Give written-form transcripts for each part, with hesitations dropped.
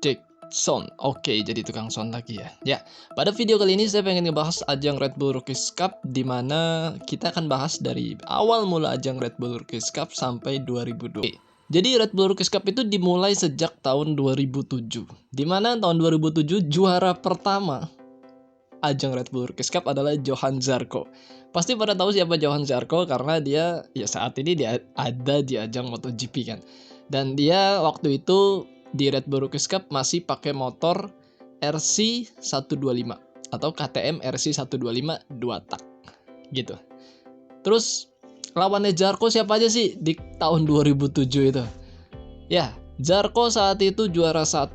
Jackson. Oke, jadi tukang sound lagi ya. Ya, pada video kali ini saya pengen ngebahas ajang Red Bull Rookies Cup, di mana kita akan bahas dari awal mula ajang Red Bull Rookies Cup sampai 2002. Jadi Red Bull Rookies Cup itu dimulai sejak tahun 2007, di mana tahun 2007 juara pertama ajang Red Bull Rookies Cup adalah Johann Zarco. Pasti pada tahu siapa Johann Zarco karena dia ya saat ini dia ada di ajang MotoGP kan. Dan dia waktu itu di Red Bull Rookies Cup masih pakai motor RC125 atau KTM RC125 2 tak gitu. Terus lawannya Zarco siapa aja sih di tahun 2007 itu? Ya, Zarco saat itu juara 1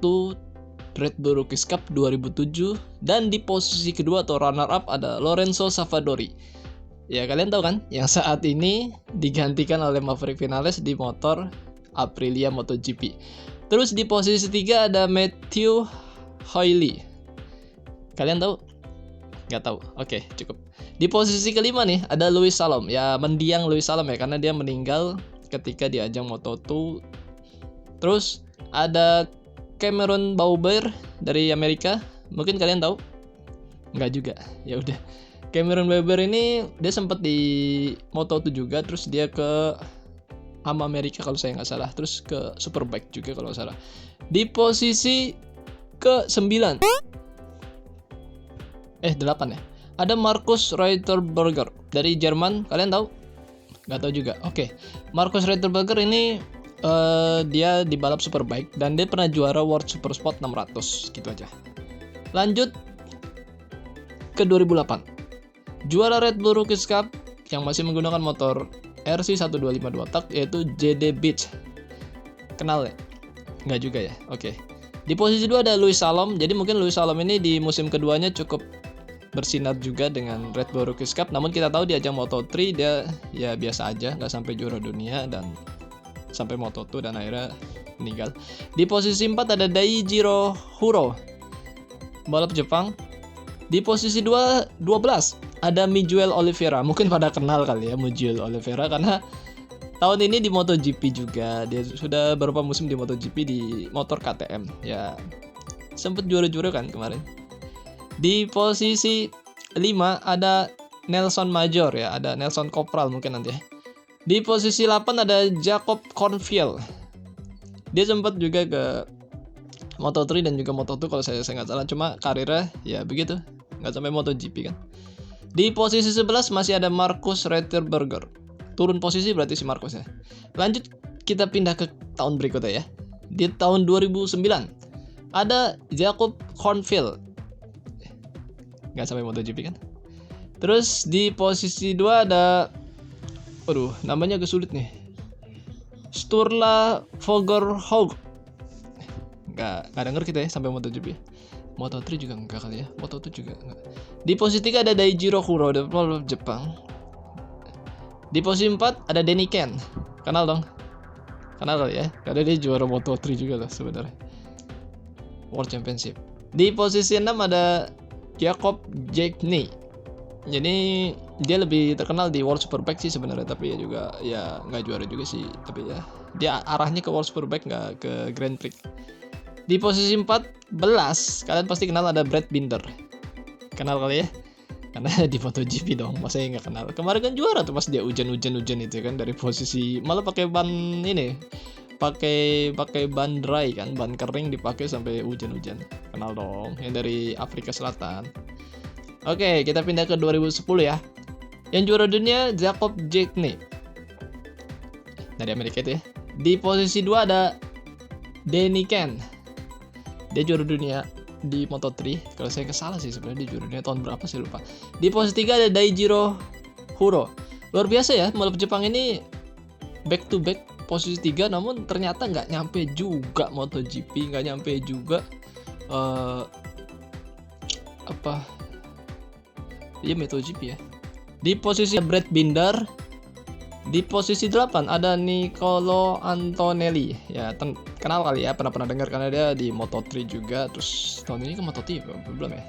Red Bull Rookies Cup 2007, dan di posisi kedua atau runner up ada Lorenzo Savadori. Ya, kalian tahu kan, yang saat ini digantikan oleh Maverick Vinales di motor Aprilia MotoGP. Terus di posisi 3 ada Matthew Hoyley. Kalian tahu? Nggak tahu. Oke, cukup. Di posisi kelima nih ada Lewis Salom. Ya, mendiang Lewis Salom ya, karena dia meninggal ketika di ajang Moto2. Terus ada Cameron Bauber dari Amerika. Mungkin kalian tahu? Nggak juga. Ya udah. Cameron Bauber ini dia sempat di Moto2 juga, terus dia ke Amerika kalau saya nggak salah, terus ke Superbike juga kalau nggak salah. Di posisi ke-9 8 ya. Ada Markus Reiterberger dari Jerman. Kalian tahu? Nggak tahu juga. Oke. Markus Reiterberger ini dia di balap Superbike dan dia pernah juara World Supersport 600 gitu aja. Lanjut ke 2008. Juara Red Bull Rookies Cup yang masih menggunakan motor RC125 2 tak yaitu JD Beach. Kenal ya? Nggak juga ya. Oke. Di posisi 2 ada Lewis Salom. Jadi mungkin Lewis Salom ini di musim keduanya cukup bersinar juga dengan Red Bull Rookies Cup. Namun kita tahu di ajang Moto3 dia ya biasa aja, nggak sampai juara dunia dan sampai Moto2 dan akhirnya meninggal. Di posisi 4 ada Daijiro Huro, balap Jepang. Di posisi 12 ada Miguel Oliveira. Mungkin pada kenal kali ya Miguel Oliveira karena tahun ini di MotoGP juga. Dia sudah beberapa musim di MotoGP di motor KTM. Ya, sempat juara-juara kan kemarin. Di posisi 5 ada Nelson Major ya, ada Nelson Copral mungkin nanti ya. Di posisi 8 ada Jakob Cornfield. Dia sempat juga ke Moto3 dan juga Moto2 kalau saya nggak salah. Cuma karirnya ya begitu, nggak sampai MotoGP kan. Di posisi 11 masih ada Markus Reiterberger. Turun posisi berarti si Markus ya. Lanjut kita pindah ke tahun berikutnya ya. Di tahun 2009 ada Jakob Cornfield. Nggak sampai MotoGP kan. Terus di posisi 2 ada, namanya agak sulit nih, Sturla Fogelhaug. Nggak denger kita ya sampai MotoGP. Moto3 juga enggak kali ya. Moto2 juga enggak. Di posisi 3 ada Daijiro Huro dari Jepang. Di posisi 4 ada Denny Ken. Kenal dong? Kenal kali ya. Karena dia juara Moto3 juga lah sebenarnya. World Championship. Di posisi 6 ada Jakob Jackney. Jadi dia lebih terkenal di World Superbike sih sebenarnya, tapi ya juga ya nggak juara juga sih, tapi ya dia arahnya ke World Superbike nggak ke Grand Prix. Di posisi 14 kalian pasti kenal ada Brad Binder. Kenal kali ya? Karena di MotoGP dong, masa ya nggak kenal. Kemarin kan juara tuh pas dia hujan itu kan, dari posisi malah pakai ban ini, pakai ban dry kan, ban kering dipakai sampai hujan-hujan. Kenal dong, yang dari Afrika Selatan. Oke, kita pindah ke 2010 ya. Yang juara dunia Jakob Jackney dari Amerika itu ya. Di posisi 2 ada Denny Ken. Dia juara dunia di Moto3. Kalau saya nggak salah sih sebenarnya dia juara dunia tahun berapa sih lupa. Di posisi 3 ada Daijiro Huro. Luar biasa ya, balap Jepang ini back to back posisi 3, namun ternyata nggak nyampe juga MotoGP, nggak nyampe juga MotoGP ya. Di posisi Brad Binder. Di posisi 8 ada Nicolo Antonelli. Ya, kenal kali ya, pernah dengar karena dia di Moto3 juga. Terus tahun ini ke Moto3 belum ya.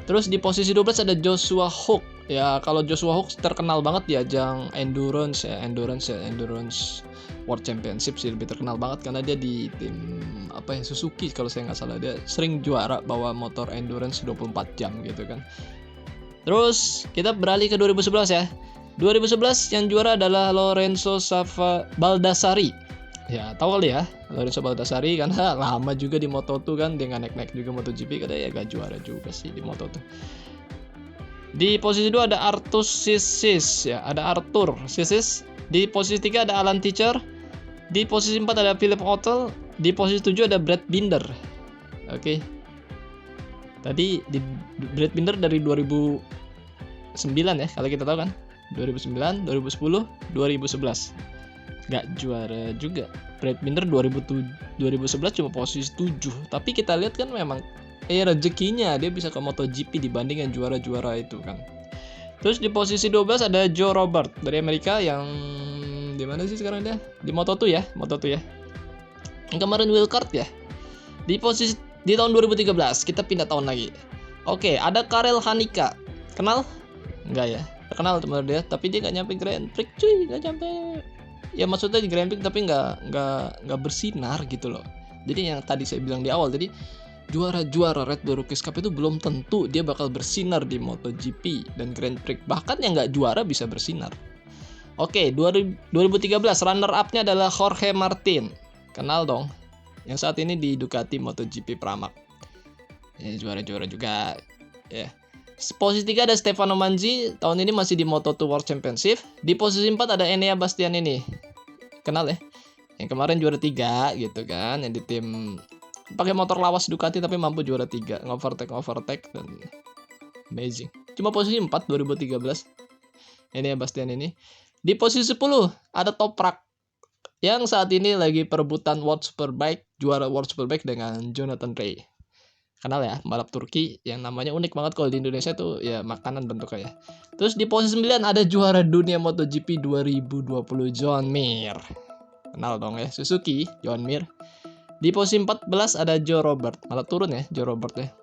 Terus di posisi 12 ada Joshua Hook. Ya, kalau Joshua Hook terkenal banget di ajang Endurance World Championship sih, lebih terkenal banget karena dia di tim Suzuki kalau saya nggak salah. Dia sering juara bawa motor endurance 24 jam gitu kan. Terus kita beralih ke 2011 ya. 2011 yang juara adalah Lorenzo Baldassarri. Ya tahu kali ya Lorenzo Baldassarri, karena lama juga di Moto2 kan, dia nggak naik juga MotoGP, karena ya gak juara juga sih di Moto2. Di posisi 2 ada Arthur Sisis ya, ada Arthur Sisis. Di posisi 3 ada Alan Teacher. Di posisi 4 ada Philip Otel. Di posisi 7 ada Brad Binder. Oke. Tadi di Brad Binder dari 2009 ya, kalau kita tahu kan. 2009, 2010, 2011. Gak juara juga. Brad Binder 2011 cuma posisi 7. Tapi kita lihat kan memang rezekinya dia bisa ke MotoGP dibanding yang juara-juara itu kan. Terus di posisi 12 ada Joe Robert dari Amerika, yang di mana sih sekarang dia? Di Moto2 ya. Yang kemarin wildcard ya. Di tahun 2013 kita pindah tahun lagi. Oke, ada Karel Hanika. Kenal? Enggak ya. Terkenal teman dia, tapi dia nggak nyampe Grand Prix cuy, nggak nyampe. Ya maksudnya di Grand Prix tapi nggak bersinar gitu loh. Jadi yang tadi saya bilang di awal, jadi juara-juara Red Bull Rookies Cup itu belum tentu dia bakal bersinar di MotoGP dan Grand Prix. Bahkan yang nggak juara bisa bersinar. Oke, 2013 runner up-nya adalah Jorge Martin. Kenal dong? Yang saat ini di Ducati MotoGP Pramac. Ya, juara-juara juga ya. Posisi 3 ada Stefano Manzi, tahun ini masih di Moto2 World Championship. Di posisi 4 ada Enea Bastianini. Kenal ya? Yang kemarin juara 3 gitu kan, yang di tim pakai motor lawas Ducati tapi mampu juara 3, overtake dan amazing. Cuma posisi 4 2013. Enea Bastianini. Di posisi 10 ada Toprak yang saat ini lagi perebutan World Superbike, juara World Superbike dengan Jonathan Rea. Kenal ya, balap Turki yang namanya unik banget kalau di Indonesia tuh ya makanan bentuknya ya. Terus di posisi 9 ada juara dunia MotoGP 2020 John Mir. Kenal dong ya, Suzuki, John Mir. Di posisi 14 ada Joe Robert. Malah turun ya Joe Robert ya.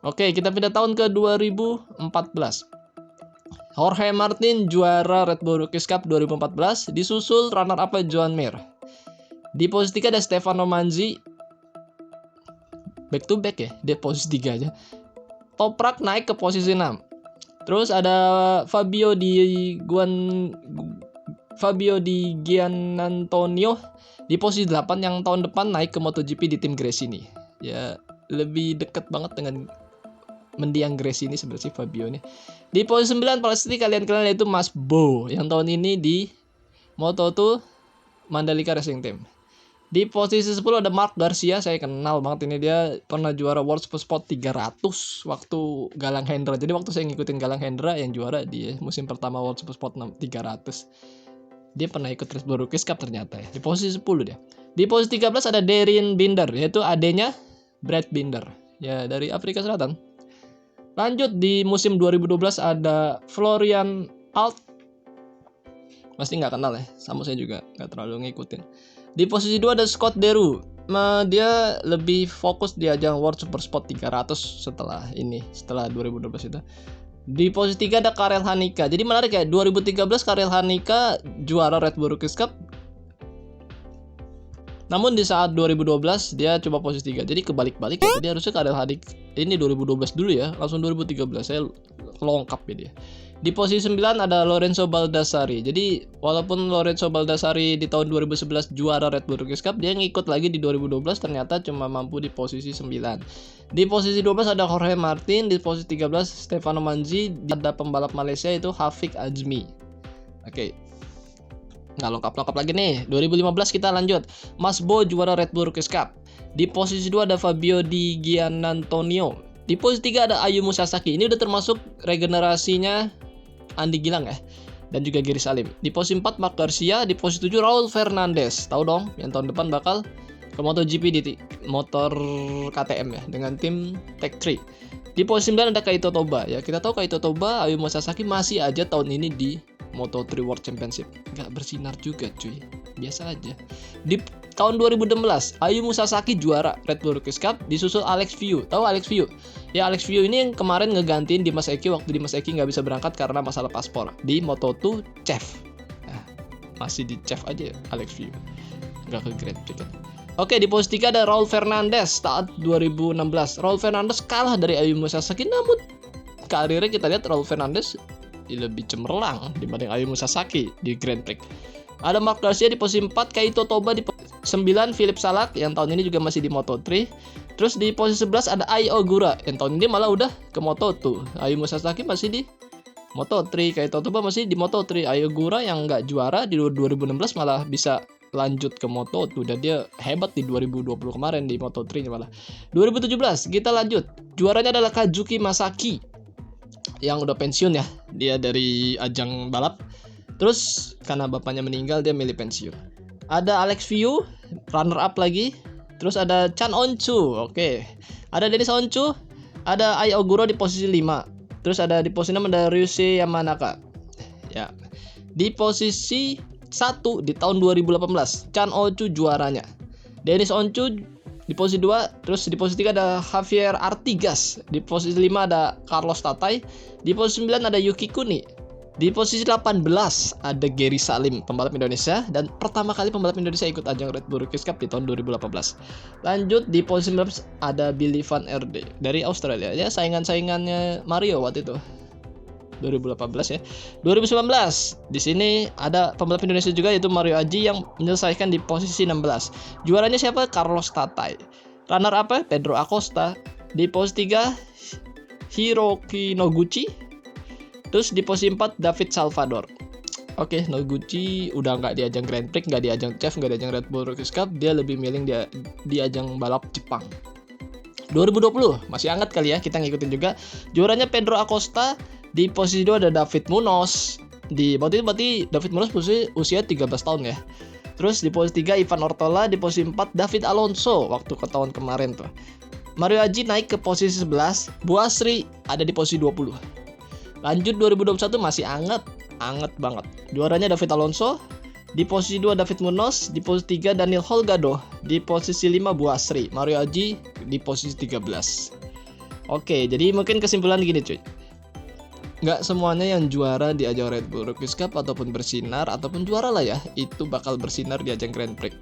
Oke, kita pindah tahun ke 2014. Jorge Martin juara Red Bull Rookies Cup 2014, disusul runner up John Mir. Di posisi 3 ada Stefano Manzi. Back to back ya, dia posisi 3 aja. Toprak naik ke posisi 6. Terus ada Fabio Di Gianantonio di posisi 8, yang tahun depan naik ke MotoGP di tim Gresini. Ya, lebih dekat banget dengan mendiang Gresini sebenarnya si Fabio ini. Di posisi 9 pasti kalian kenal, yaitu Mas Bo yang tahun ini di Moto2 Mandalika Racing Team. Di posisi 10 ada Marc Garcia, saya kenal banget ini, dia pernah juara World Supersport 300 waktu Galang Hendra. Jadi waktu saya ngikutin Galang Hendra yang juara di musim pertama World Supersport 300. Dia pernah ikut Red Bull Rookies Cup ternyata ya. Di posisi 10 dia. Di posisi 13 ada Darien Binder, yaitu adenya Brad Binder. Ya, dari Afrika Selatan. Lanjut di musim 2012 ada Florian Alt. Pasti nggak kenal ya, sama saya juga nggak terlalu ngikutin. Di posisi 2 ada Scott Deru. Dia lebih fokus di ajang World Supersport 300 setelah 2012 itu. Di posisi 3 ada Karel Hanika. Jadi menarik ya, 2013 Karel Hanika juara Red Bull Rookies Cup. Namun di saat 2012 dia coba posisi 3. Jadi kebalik-balik ya. Jadi harusnya Karel Hanika ini 2012 dulu ya, langsung 2013. Saya lengkap ya dia. Di posisi 9 ada Lorenzo Baldassarri. Jadi walaupun Lorenzo Baldassarri di tahun 2011 juara Red Bull Rookies Cup, dia ngikut lagi di 2012 ternyata cuma mampu di posisi 9. Di posisi 12 ada Jorge Martin, di posisi 13 Stefano Manzi, ada pembalap Malaysia itu Hafiq Azmi. Oke. Nggak lengkap lagi nih. 2015 kita lanjut. Mas Bo juara Red Bull Rookies Cup. Di posisi 2 ada Fabio Di Gianantonio. Di posisi 3 ada Ayumu Sasaki. Ini udah termasuk regenerasinya Andi Gilang ya, dan juga Giri Salim. Di posisi 4 Marc Garcia, di posisi 7 Raul Fernandez. Tahu dong, yang tahun depan bakal ke MotoGP di motor KTM ya, dengan tim Tech 3. Di posisi 9 ada Kaito Toba. Ya, kita tahu Kaito Toba, Ayumu Sasaki masih aja tahun ini di Moto3 World Championship. Nggak bersinar juga cuy, biasa aja. Di tahun 2016 Ayumu Sasaki juara Red Bull Rookies Cup, disusul Alex Viu. Tahu Alex Viu? Ya, Alex Viu ini yang kemarin ngegantiin Dimas Eki waktu Dimas Eki nggak bisa berangkat karena masalah paspor di Moto2 CEF. Nah, masih di CEF aja ya, Alex Viu, nggak ke Grand Prix kan. Oke, di posisi 3 ada Raul Fernandez saat 2016. Raul Fernandez kalah dari Ayumu Sasaki, namun karirnya kita lihat Raul Fernandez lebih cemerlang dibanding Ayumu Sasaki di Grand Prix. Ada Marc Garcia di posisi 4, Kaito Toba di posisi 9, Philip Salak yang tahun ini juga masih di Moto3. Terus di posisi 11 ada Ai Ogura yang tahun ini malah udah ke Moto2. Ayumu Sasaki masih di Moto3, Kaito Toba masih di Moto3. Ai Ogura yang nggak juara di 2016 malah bisa lanjut ke Moto2 dan dia hebat di 2020 kemarin di Moto3 malah. 2017 kita lanjut. Juaranya adalah Kazuki Masaki yang udah pensiun ya. Dia dari ajang balap. Terus karena bapaknya meninggal dia milih pensiun. Ada Alex Viu, runner up lagi. Terus ada Chan Onchu. Oke. Ada Denis Onchu, ada Ai Oguro di posisi 5. Terus ada di posisi 6 ada Ryusei Yamanaka. Ya. Di posisi 1 di tahun 2018 Chan Onchu juaranya. Denis Onchu di posisi 2. Terus di posisi 3 ada Javier Artigas. Di posisi 5 ada Carlos Tatai. Di posisi 9 ada Yuki Kuni. Di posisi 18 ada Gary Salim, pembalap Indonesia, dan pertama kali pembalap Indonesia ikut ajang Red Bull Rookies Cup di tahun 2018. Lanjut di posisi 19 ada Billy Van Erde dari Australia. Ya, saingan-saingannya Mario waktu itu. 2018 ya. 2019 di sini ada pembalap Indonesia juga yaitu Mario Aji yang menyelesaikan di posisi 16. Juaranya siapa? Carlos Tatai. Runner up Pedro Acosta. Di posisi 3 Hiroki Noguchi. Terus di posisi 4 David Salvador. Oke, Noguchi udah nggak di ajang Grand Prix, nggak di ajang CEF, nggak di ajang Red Bull Rookies Cup. Dia lebih milih dia di ajang balap Jepang. 2020 masih hangat kali ya, kita ngikutin juga. Juaranya Pedro Acosta. Di posisi 2 ada David Munoz. Berarti David Munoz usia 13 tahun ya. Terus di posisi 3 Ivan Ortola. Di posisi 4 David Alonso waktu ke tahun kemarin tuh. Mario Aji naik ke posisi 11. Buasri ada di posisi 20. Lanjut 2021 masih anget banget. Juaranya David Alonso, di posisi 2 David Munoz, di posisi 3 Daniel Holgado, di posisi 5 Buasri, Mario Aji di posisi 13. Oke, jadi mungkin kesimpulan gini cuy. Nggak semuanya yang juara di ajang Red Bull Rookies Cup ataupun bersinar ataupun juara lah ya, itu bakal bersinar di ajang Grand Prix.